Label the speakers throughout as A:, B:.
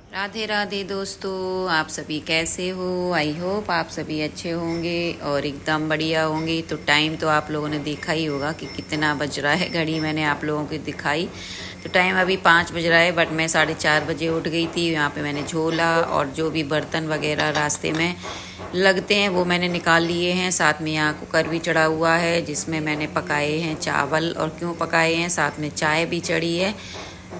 A: राधे राधे दोस्तों, आप सभी कैसे हो। आई होप आप सभी अच्छे होंगे और एकदम बढ़िया होंगे। तो टाइम तो आप लोगों ने देखा ही होगा कि कितना बज रहा है। घड़ी मैंने आप लोगों को दिखाई तो टाइम अभी 5 बज रहा है, बट मैं 4:30 बजे उठ गई थी। यहाँ पे मैंने झोला और जो भी बर्तन वगैरह रास्ते में लगते हैं वो मैंने निकाल लिए हैं। साथ में यहाँ कुकर भी चढ़ा हुआ है जिसमें मैंने पकाए हैं चावल, और क्यों पकाए हैं, साथ में चाय भी चढ़ी है।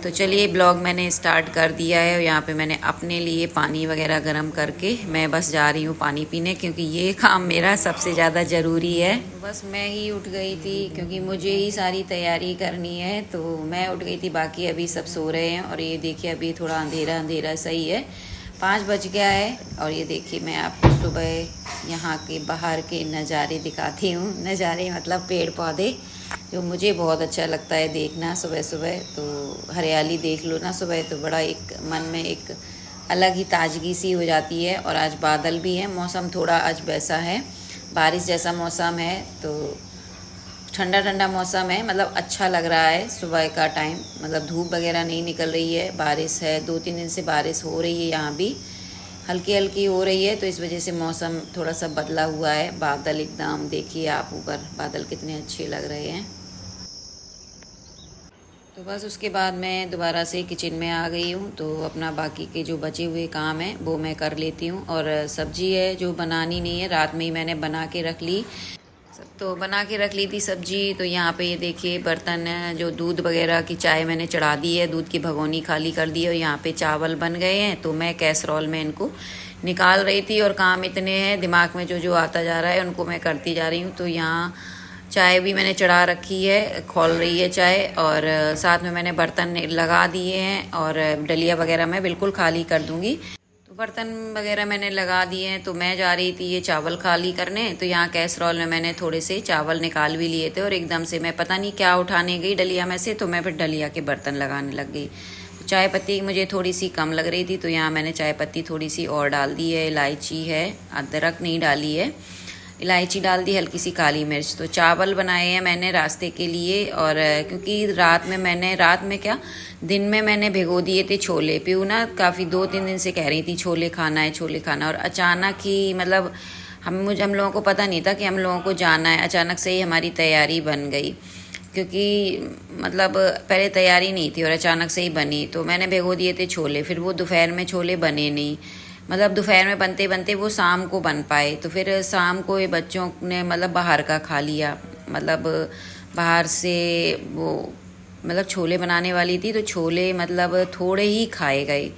A: तो चलिए ब्लॉग मैंने स्टार्ट कर दिया है। यहाँ पे मैंने अपने लिए पानी वगैरह गर्म करके मैं बस जा रही हूँ पानी पीने, क्योंकि ये काम मेरा सबसे ज़्यादा ज़रूरी है। बस मैं ही उठ गई थी क्योंकि मुझे ही सारी तैयारी करनी है, तो मैं उठ गई थी। बाकी अभी सब सो रहे हैं और ये देखिए अभी थोड़ा अंधेरा अंधेरा सही है, 5 बज गया है। और ये देखिए मैं आपको सुबह यहाँ के बाहर के नज़ारे दिखाती हूँ। नज़ारे मतलब पेड़ पौधे, जो मुझे बहुत अच्छा लगता है देखना सुबह सुबह। तो हरियाली देख लो ना सुबह, तो बड़ा एक मन में एक अलग ही ताजगी सी हो जाती है। और आज बादल भी है, मौसम थोड़ा आज वैसा है, बारिश जैसा मौसम है। तो ठंडा ठंडा मौसम है, मतलब अच्छा लग रहा है सुबह का टाइम। मतलब धूप वगैरह नहीं निकल रही है, बारिश है, 2-3 दिन से बारिश हो रही है, यहाँ भी हल्की हल्की हो रही है। तो इस वजह से मौसम थोड़ा सा बदला हुआ है। बादल एकदम देखिए आप, ऊपर बादल कितने अच्छे लग रहे हैं। तो बस उसके बाद मैं दोबारा से किचन में आ गई हूँ। तो अपना बाकी के जो बचे हुए काम हैं वो मैं कर लेती हूँ। और सब्जी है जो बनानी नहीं है, रात में ही मैंने बना के रख ली। तो बना के रख ली थी सब्जी। तो यहाँ पे ये देखिए बर्तन जो दूध वगैरह की चाय मैंने चढ़ा दी है, दूध की भगोनी खाली कर दी है। और यहाँ पे चावल बन गए हैं, तो मैं कैसरोल में इनको निकाल रही थी। और काम इतने हैं दिमाग में, जो जो आता जा रहा है उनको मैं करती जा रही हूँ। तो यहाँ चाय भी मैंने चढ़ा रखी है, खौल रही है चाय। और साथ में मैंने बर्तन लगा दिए हैं और डलिया वगैरह मैं बिल्कुल खाली कर दूँगी। तो बर्तन वगैरह मैंने लगा दिए हैं। तो मैं जा रही थी ये चावल खाली करने। तो यहाँ कैसरोल में मैंने थोड़े से चावल निकाल भी लिए थे, और एकदम से मैं पता नहीं क्या उठाने गई डलिया में से, तो मैं फिर डलिया के बर्तन लगाने लग गई। तो चाय पत्ती मुझे थोड़ी सी कम लग रही थी, तो यहाँ मैंने चाय पत्ती थोड़ी सी और डाल दी है। इलायची है, अदरक नहीं डाली है, इलायची डाल दी, हल्की सी काली मिर्च। तो चावल बनाए हैं मैंने रास्ते के लिए। और क्योंकि रात में क्या, दिन में मैंने भिगो दिए थे छोले। पीऊ ना काफ़ी 2-3 दिन से कह रही थी छोले खाना है, छोले खाना। और अचानक ही मतलब हम लोगों को पता नहीं था कि हम लोगों को जाना है, अचानक से ही हमारी तैयारी बन गई। क्योंकि मतलब पहले तैयारी नहीं थी और अचानक से ही बनी। तो मैंने भिगो दिए थे छोले, फिर वो दोपहर में छोले बने नहीं। मतलब दोपहर में बनते बनते वो शाम को बन पाए। तो फिर शाम को ये बच्चों ने मतलब बाहर का खा लिया। मतलब बाहर से वो मतलब छोले बनाने वाली थी, तो छोले मतलब थोड़े ही खाए गए।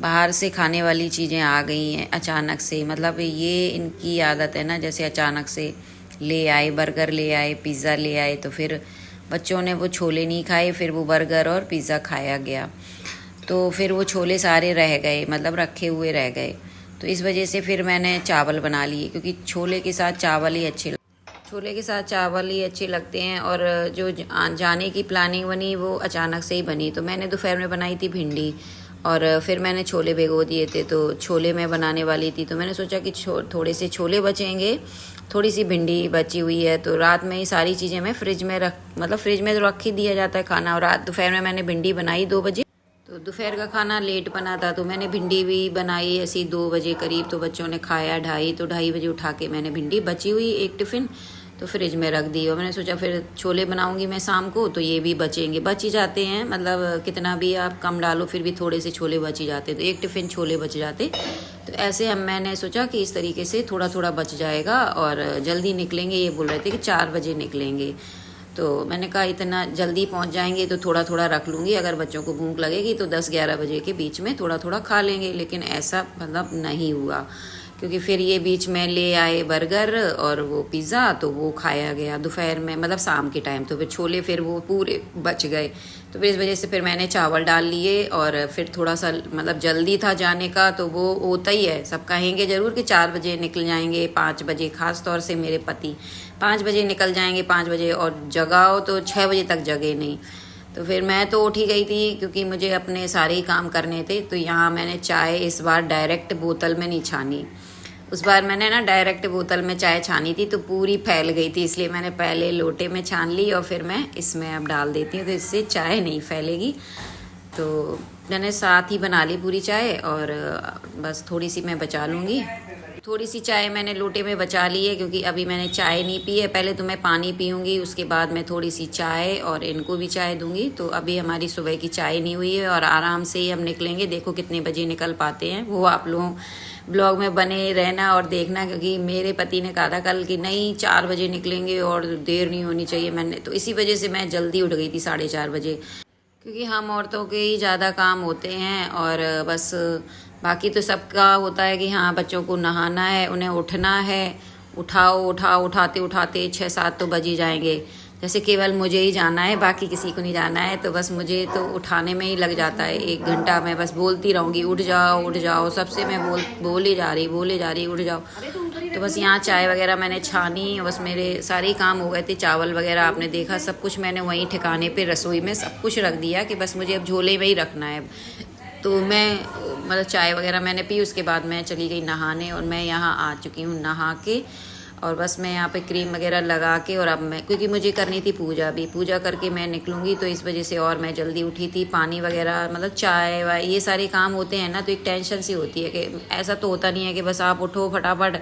A: बाहर से खाने वाली चीज़ें आ गई हैं अचानक से। मतलब ये इनकी आदत है ना, जैसे अचानक से ले आए, बर्गर ले आए, पिज़्ज़ा ले आए। तो फिर बच्चों ने वो छोले नहीं खाए, फिर वो बर्गर और पिज़्ज़ा खाया गया। तो फिर वो छोले सारे रह गए, मतलब रखे हुए रह गए। तो इस वजह से फिर मैंने चावल बना लिए, क्योंकि छोले के साथ चावल ही अच्छे लगते हैं। और जो जाने की प्लानिंग बनी वो अचानक से ही बनी। तो मैंने दोपहर में बनाई थी भिंडी, और फिर मैंने छोले भिगो दिए थे। तो छोले मैं बनाने वाली थी, तो मैंने सोचा कि थोड़े से छोले बचेंगे, थोड़ी सी भिंडी बची हुई है। तो रात में ही सारी चीज़ें मैं फ्रिज में तो रख ही दिया जाता है खाना। और रात दोपहर में मैंने भिंडी बनाई 2 बजे। तो दोपहर का खाना लेट बना था, तो मैंने भिंडी भी बनाई ऐसी 2 बजे करीब। तो बच्चों ने खाया 2:30, तो 2:30 बजे उठा के मैंने भिंडी बची हुई एक टिफ़िन तो फ्रिज में रख दी। और मैंने सोचा फिर छोले बनाऊंगी मैं शाम को, तो ये भी बच ही जाते हैं। मतलब कितना भी आप कम डालो फिर भी थोड़े से छोले बच ही जाते, तो एक टिफ़िन छोले बच जाते। तो ऐसे मैंने सोचा कि इस तरीके से थोड़ा थोड़ा बच जाएगा और जल्दी निकलेंगे। ये बोल रहे थे कि 4 बजे निकलेंगे। तो मैंने कहा इतना जल्दी पहुंच जाएंगे तो थोड़ा थोड़ा रख लूँगी, अगर बच्चों को भूख लगेगी तो 10-11 बजे के बीच में थोड़ा थोड़ा खा लेंगे। लेकिन ऐसा मतलब नहीं हुआ, क्योंकि फिर ये बीच में ले आए बर्गर और वो पिज़्ज़ा, तो वो खाया गया दोपहर में, मतलब शाम के टाइम। तो फिर छोले फिर वो पूरे बच गए। तो फिर इस वजह से फिर मैंने चावल डाल लिए। और फिर थोड़ा सा मतलब जल्दी था जाने का, तो वो होता ही है, सब कहेंगे ज़रूर कि 4 बजे निकल जाएंगे, 5 बजे, ख़ास तौर से मेरे पति 5 बजे निकल जाएंगे, 5 बजे। और जगाओ तो 6 बजे तक जगे नहीं। तो फिर मैं तो उठ ही गई थी, क्योंकि मुझे अपने सारे ही काम करने थे। तो यहाँ मैंने चाय इस बार डायरेक्ट बोतल में नहीं छानी। उस बार मैंने ना डायरेक्ट बोतल में चाय छानी थी, तो पूरी फैल गई थी, इसलिए मैंने पहले लोटे में छान ली और फिर मैं इसमें अब डाल देती हूँ, तो इससे चाय नहीं फैलेगी। तो मैंने साथ ही बना ली पूरी चाय और बस थोड़ी सी मैं बचा लूँगी। थोड़ी सी चाय मैंने लोटे में बचा ली है क्योंकि अभी मैंने चाय नहीं पी है। पहले तो मैं पानी पीऊँगी, उसके बाद मैं थोड़ी सी चाय और इनको भी चाय दूँगी। तो अभी हमारी सुबह की चाय नहीं हुई है और आराम से ही हम निकलेंगे। देखो कितने बजे निकल पाते हैं, वो आप लोगों ब्लॉग में बने रहना और देखना, क्योंकि मेरे पति ने कहा था कल कि नहीं 4 बजे निकलेंगे और देर नहीं होनी चाहिए। मैंने तो इसी वजह से मैं जल्दी उठ गई थी 4:30 बजे, क्योंकि हम औरतों के ही ज़्यादा काम होते हैं। और बस बाकी तो सबका होता है कि हाँ बच्चों को नहाना है, उन्हें उठना है, उठाते उठाते 6-7 तो बज ही जाएंगे। जैसे केवल मुझे ही जाना है, बाकी किसी को नहीं जाना है, तो बस मुझे तो उठाने में ही लग जाता है 1 घंटा। मैं बस बोलती रहूँगी उठ जाओ, सबसे मैं बोले जा रही उठ जाओ। तो बस यहाँ चाय वगैरह मैंने छानी, बस मेरे सारे काम हो गए थे। चावल वगैरह आपने देखा, सब कुछ मैंने वहीं ठिकाने पे रसोई में सब कुछ रख दिया कि बस मुझे अब झोले में ही रखना है। तो मैं मतलब चाय वगैरह मैंने पी, उसके बाद मैं चली गई नहाने और मैं यहाँ आ चुकी हूँ नहा के। और बस मैं यहाँ पे क्रीम वगैरह लगा के, और अब मैं क्योंकि मुझे करनी थी पूजा करके मैं निकलूँगी, तो इस वजह से और मैं जल्दी उठी थी। पानी वगैरह मतलब चाय वाय ये सारे काम होते हैं ना, तो एक टेंशन सी होती है कि ऐसा तो होता नहीं है कि बस आप उठो फटाफट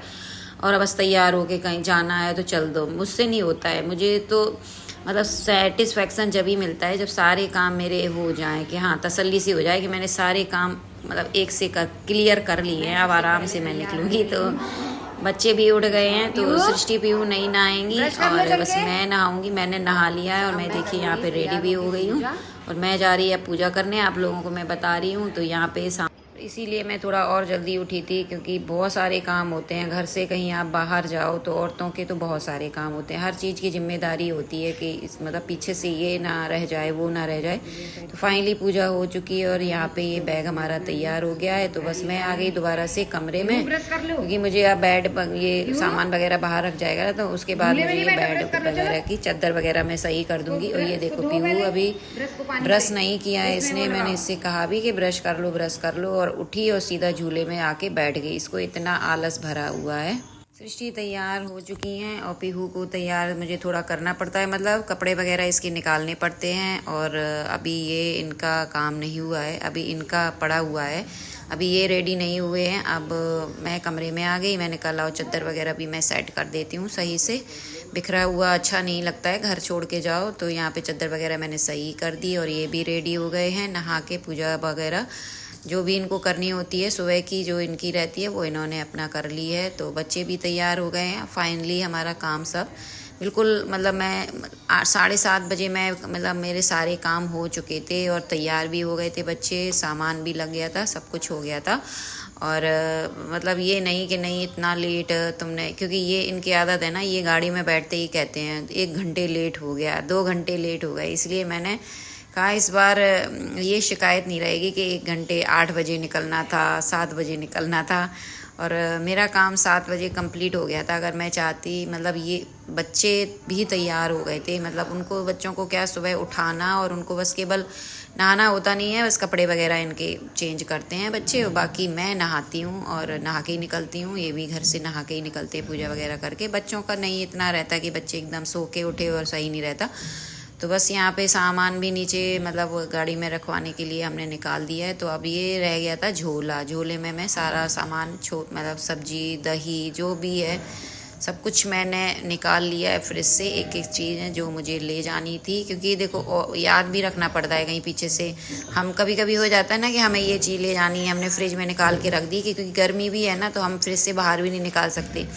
A: और बस तैयार हो के कहीं जाना है तो चल दो। मुझसे नहीं होता है। मुझे तो मतलब सेटिस्फेक्शन जब ही मिलता है जब सारे काम मेरे हो जाएं, कि हाँ तसल्ली सी हो जाए कि मैंने सारे काम मतलब एक से क्लियर कर लिए हैं, अब आराम से मैं निकलूँगी। तो बच्चे भी उठ गए हैं, तो सृष्टि पीहू नहीं नहाएंगी और बस मैं नहाऊंगी। मैंने नहा लिया है और मैं देखिए यहाँ पे रेडी भी हो गई हूँ और मैं जा रही है पूजा करने। आप लोगों को मैं बता रही हूँ तो यहाँ पे इसीलिए मैं थोड़ा और जल्दी उठी थी, क्योंकि बहुत सारे काम होते हैं। घर से कहीं आप बाहर जाओ तो औरतों के तो बहुत सारे काम होते हैं। हर चीज़ की जिम्मेदारी होती है कि इस मतलब पीछे से ये ना रह जाए, वो ना रह जाए। तो फाइनली पूजा हो चुकी है और यहाँ पे ये बैग हमारा तैयार हो गया है। तो बस मैं आ गई दोबारा से कमरे में, क्योंकि मुझे अब बेड ये सामान वगैरह बाहर रख जाएगा, तो उसके बाद मुझे ये बेड वगैरह की चादर वगैरह मैं सही कर दूंगी। और ये देखो पीहू अभी ब्रश नहीं किया है इसने। मैंने इससे कहा भी कि ब्रश कर लो, और उठी और सीधा झूले में आके बैठ गई। इसको इतना आलस भरा हुआ है। सृष्टि तैयार हो चुकी हैं और पीहू को तैयार मुझे थोड़ा करना पड़ता है, मतलब कपड़े वगैरह इसके निकालने पड़ते हैं। और अभी ये इनका काम नहीं हुआ है, अभी इनका पड़ा हुआ है, अभी ये रेडी नहीं हुए हैं। अब मैं कमरे में आ गई। मैंने कहा लाओ चादर वगैरह भी मैं सेट कर देती हूँ सही से। बिखरा हुआ अच्छा नहीं लगता है घर छोड़ के जाओ, तो यहाँ पे चादर वगैरह मैंने सही कर दी। और ये भी रेडी हो गए हैं नहा के। पूजा वगैरह जो भी इनको करनी होती है सुबह की जो इनकी रहती है वो इन्होंने अपना कर ली है। तो बच्चे भी तैयार हो गए हैं। फाइनली हमारा काम सब बिल्कुल मतलब मैं 7:30 बजे मैं मतलब मेरे सारे काम हो चुके थे और तैयार भी हो गए थे बच्चे, सामान भी लग गया था, सब कुछ हो गया था। और मतलब ये नहीं कि नहीं इतना लेट तुमने, क्योंकि ये इनकी आदत है ना, ये गाड़ी में बैठते ही कहते हैं 1 घंटे लेट हो गया, 2 घंटे लेट हो गए। इसलिए मैंने कहा इस बार ये शिकायत नहीं रहेगी कि 1 घंटे 8 बजे निकलना था, 7 बजे निकलना था। और मेरा काम 7 बजे कंप्लीट हो गया था। अगर मैं चाहती, मतलब ये बच्चे भी तैयार हो गए थे, मतलब उनको बच्चों को क्या सुबह उठाना और उनको बस केवल नहाना होता नहीं है, बस कपड़े वगैरह इनके चेंज करते हैं बच्चे, और बाकी मैं नहाती हूँ और नहा के ही निकलती हूँ। ये भी घर से नहा के ही निकलते हैं पूजा वगैरह करके। बच्चों का नहीं इतना रहता कि बच्चे एकदम सो के उठे और सही नहीं रहता। तो बस यहाँ पे सामान भी नीचे मतलब गाड़ी में रखवाने के लिए हमने निकाल दिया है। तो अब ये रह गया था झोला। झोले में मैं सारा सामान मतलब सब्जी दही जो भी है सब कुछ मैंने निकाल लिया है फ्रिज से। एक एक चीज़ है जो मुझे ले जानी थी, क्योंकि देखो याद भी रखना पड़ता है कहीं पीछे से। हम कभी कभी हो जाता है ना कि हमें ये चीज़ ले जानी है, हमने फ्रिज में निकाल के रख दी, क्योंकि गर्मी भी है ना तो हम फ्रिज से बाहर भी नहीं निकाल सकते।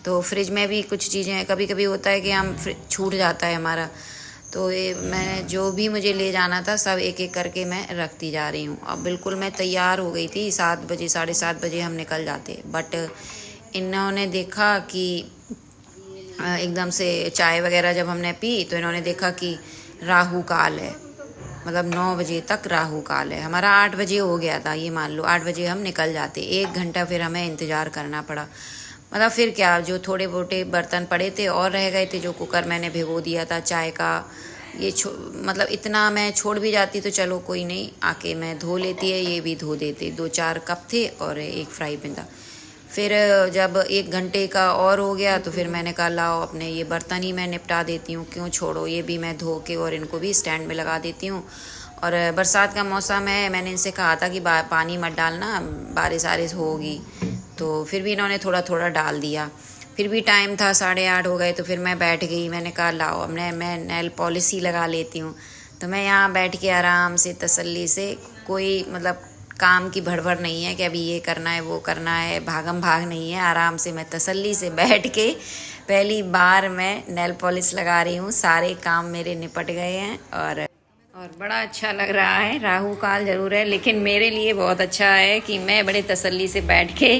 A: तो फ्रिज में भी कुछ चीज़ें कभी कभी होता है कि हम छूट जाता है हमारा। तो ये मैं जो भी मुझे ले जाना था सब एक एक करके मैं रखती जा रही हूँ। अब बिल्कुल मैं तैयार हो गई थी, 7 बजे 7:30 बजे हम निकल जाते, बट इन्होंने देखा कि एकदम से चाय वगैरह जब हमने पी तो इन्होंने देखा कि राहु काल है, मतलब 9 बजे तक राहु काल है। हमारा 8 बजे हो गया था, ये मान लो 8 बजे हम निकल जाते। 1 घंटा फिर हमें इंतज़ार करना पड़ा। मतलब फिर क्या, जो थोड़े बोटे बर्तन पड़े थे और रह गए थे, जो कुकर मैंने भिगो दिया था चाय का, ये मतलब इतना मैं छोड़ भी जाती तो चलो कोई नहीं, आके मैं धो लेती है, ये भी धो देते। 2-4 कप थे और 1 फ्राई पैन था। फिर जब 1 घंटे का और हो गया तो फिर मैंने कहा लाओ अपने ये बर्तन ही मैं निपटा देती हूँ, क्यों छोड़ो, ये भी मैं धो के और इनको भी स्टैंड में लगा देती हूँ। और बरसात का मौसम है, मैंने इनसे कहा था कि पानी मत डालना, बारिश वारिश होगी, तो फिर भी इन्होंने थोड़ा थोड़ा डाल दिया। फिर भी टाइम था 8:30 हो गए, तो फिर मैं बैठ गई। मैंने कहा लाओ अब मैं नेल पॉलिश ही लगा लेती हूँ। तो मैं यहाँ बैठ के आराम से तसल्ली से, कोई मतलब काम की भड़बड़ नहीं है कि अभी ये करना है वो करना है, भागम भाग नहीं है। आराम से मैं तसल्ली से बैठ के पहली बार मैं नेल पॉलिश लगा रही हूँ। सारे काम मेरे निपट गए हैं और बड़ा अच्छा लग रहा है। राहु काल ज़रूर है, लेकिन मेरे लिए बहुत अच्छा है कि मैं बड़े तसल्ली से बैठ के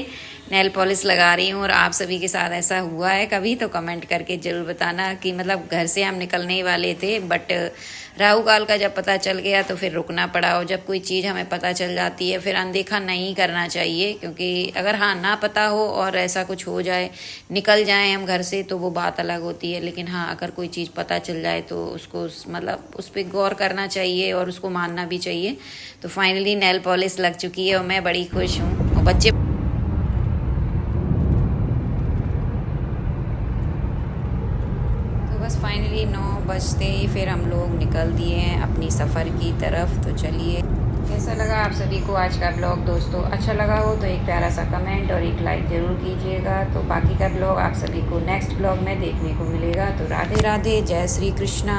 A: नेल पॉलिश लगा रही हूँ। और आप सभी के साथ ऐसा हुआ है कभी तो कमेंट करके ज़रूर बताना कि मतलब घर से हम निकलने ही वाले थे, बट राहु काल का जब पता चल गया तो फिर रुकना पड़ा। और जब कोई चीज़ हमें पता चल जाती है फिर अनदेखा नहीं करना चाहिए, क्योंकि अगर हाँ ना पता हो और ऐसा कुछ हो जाए, निकल जाएं हम घर से, तो वो बात अलग होती है। लेकिन हाँ, अगर कोई चीज़ पता चल जाए तो उसको मतलब उस पर गौर करना चाहिए और उसको मानना भी चाहिए। तो फाइनली नेल पॉलिश लग चुकी है और मैं बड़ी खुश हूँ। और बच्चे बस फाइनली 9 बजते ही फिर हम लोग निकल दिए हैं अपनी सफ़र की तरफ। तो चलिए, कैसा लगा आप सभी को आज का ब्लॉग दोस्तों? अच्छा लगा हो तो एक प्यारा सा कमेंट और एक लाइक ज़रूर कीजिएगा। तो बाकी का ब्लॉग आप सभी को नेक्स्ट ब्लॉग में देखने को मिलेगा। तो राधे राधे, जय श्री कृष्णा।